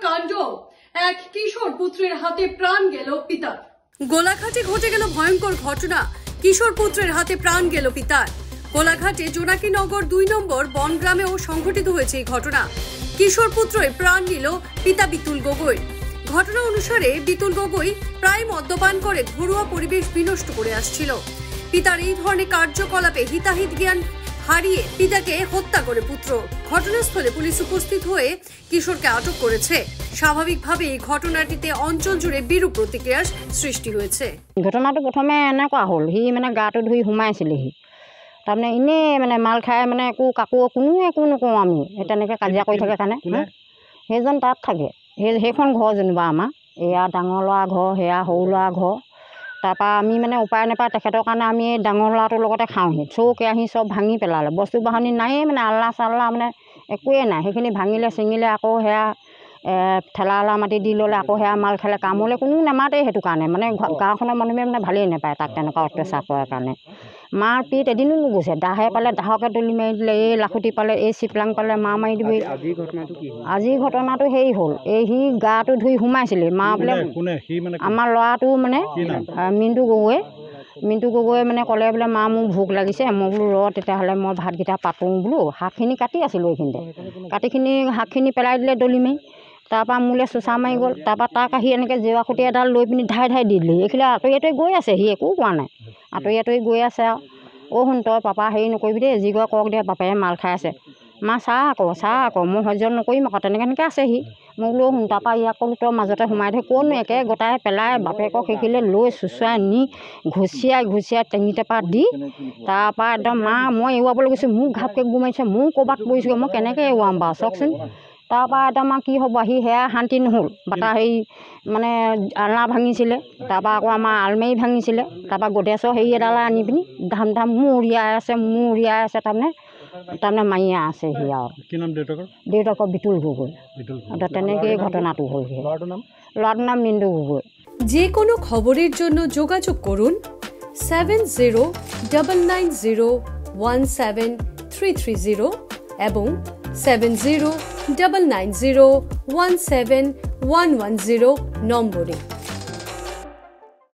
কাণ্ড, এক কিশোর পুত্রের হাতে প্রাণ গেল পিতার। গোলাঘাটে ঘটে গেল ভয়ঙ্কর ঘটনা, কিশোর পুত্রের হাতে প্রাণ গেল পিতার। গোলাঘাটে জোনাকিনগর 2 নম্বর বনগ্রামেও সংঘটিত হয়েছে এই ঘটনা। কিশোর পুত্রই প্রাণ নিল পিতা বিতুল গগৈ। ঘটনা অনুসারে বিতুল গগৈ প্রায় মদ্যপান করে ঘরোয়া পরিবেশ বিনষ্ট করে আসছিল। পিতার এই ধরনের কার্যকলাপে হিতাহিত জ্ঞান হারিয়ে পিতাকে হত্যা করে পুত্র। ঘটনাস্থলে পুলিশ উপস্থিত হয়ে কিশোরকে আটক করেছে। স্বাভাবিকভাবে এই ঘটনাটিতে অঞ্চল জুড়ে বিরূপ প্রতিক্রিয়ার সৃষ্টি হয়েছে। ঘটনাটো প্ৰথমে এনেকুৱা হ'ল, সি গাটো ধুই সোমাইছিলেহি। তাৰমানে এনেই মাল খাই কাকো কোনো একো নকওঁ আমি, সেই তেনেকৈ কাজিয়া কৰি থাকে কাৰণে সেইজন তাত থাকে। সেইখন ঘৰ যেনিবা আমাৰ এয়া ডাঙৰ ল'ৰা ঘৰ, সেয়া সৰু ল'ৰা ঘৰ। তাৰপৰা আমি উপায় নাপায় তেখেতৰ কাৰণে আমি এই ডাঙৰ ল'ৰাটোৰ লগতে খাওঁহি। চৌ কেৰাহী চব ভাঙি পেলালে, বস্তু বাহানি নায়েই, আল্লা চাল্লা একোৱেই নাই। সেইখিনি ভাঙিলে ছিঙিলে, আকৌ সেয়া ঠেলা মাটি দি ল'লে, আকৌ সেয়া মাল খালে। কামলৈ কোনো নামাতেই, সেইটো কাৰণে গাঁওখনৰ মানুহে ভালেই নাপায় তাক তেনেকুৱা অত্যাচাৰ কৰাৰ কাৰণে। মাৰ পিত এদিনো নুগুছে, দাহে পালে দাহকে দলি মাৰি দিলে, এই লাখুটি পালে, এই চিপলাং পালে, মা মাৰি দিবি। আজিৰ ঘটনাটো হেৰি হ'ল, এই সি গাটো ধুই সোমাইছিলে। মা বোলে আমাৰ ল'ৰাটো মিণ্টু গগৈ ক'লে বোলে মা মোক ভোক লাগিছে। মই বোলো ৰ তেতিয়াহ'লে মই ভাতকেইটা পাতোঁ বোলো। শাকখিনি কাটি আছিলোঁ, এইখিনিতে শাকখিনি পেলাই দিলে দলি মাৰি। তাৰপৰা মোলৈ চোচা মাৰি গ'ল। তাৰপৰা তাক আহি এনেকৈ জেওৰা খুঁটি এডাল লৈ পিনি ধাই দি দিলে। এইখিনি আঁতৰি গৈ আছে, সি একো কোৱা নাই, আঁতৰি গৈ আছে আৰু। শুন তই পাপা হেৰি নকৰিবি দেই, যি কয় কওক দে, বাপেৰে মাল খাই আছে। মা চাহ আকৌ মই সহ্য নকৰিম আকৌ, তেনেকৈ আছে সি। মই বোলো শুন, তাৰপৰা ইয়াক ক'লোঁ তই মাজতে সোমাই থৈ ক'তনো একে গোটাই পেলাই বাপেকক সেইখিনিলে লৈ চুচুৱাই নি ঘুচিয়াই টেঙি টেপা দি, তাৰপৰা একদম মা মই এৰুৱাবলৈ গৈছোঁ, মোক ঘাপকৈ গু মাৰিছে, মোৰ ক'ৰবাত পৰিছোঁ, মই কেনেকৈ এৰুৱাম বাৰু চাওকচোন। তাৰপৰা একদম কি হ'ব, আহি সেয়া শান্তি নহ'ল। বাটা হেৰি আলনা ভাঙিছিলে, তাৰপৰা আকৌ আমাৰ আলমাৰি ভাঙিছিলে। তাৰপৰা গডেছৰ হেৰি এডাল আনি পিনি ধাম মোৰ উৰিয়াই আছে, তাৰমানে মাৰিয়ে আছে সি আৰু। দেউতাকৰ বিতুল গগৈ। তেনেকেই ঘটনাটো হ'ল। ল'ৰাটোৰ নাম মিণ্টু গগৈ। যে কোনো খবৰেৰ জন্য যোগাযোগ কৰুন 7099017330 এবং 7099017110 নম্বৰে।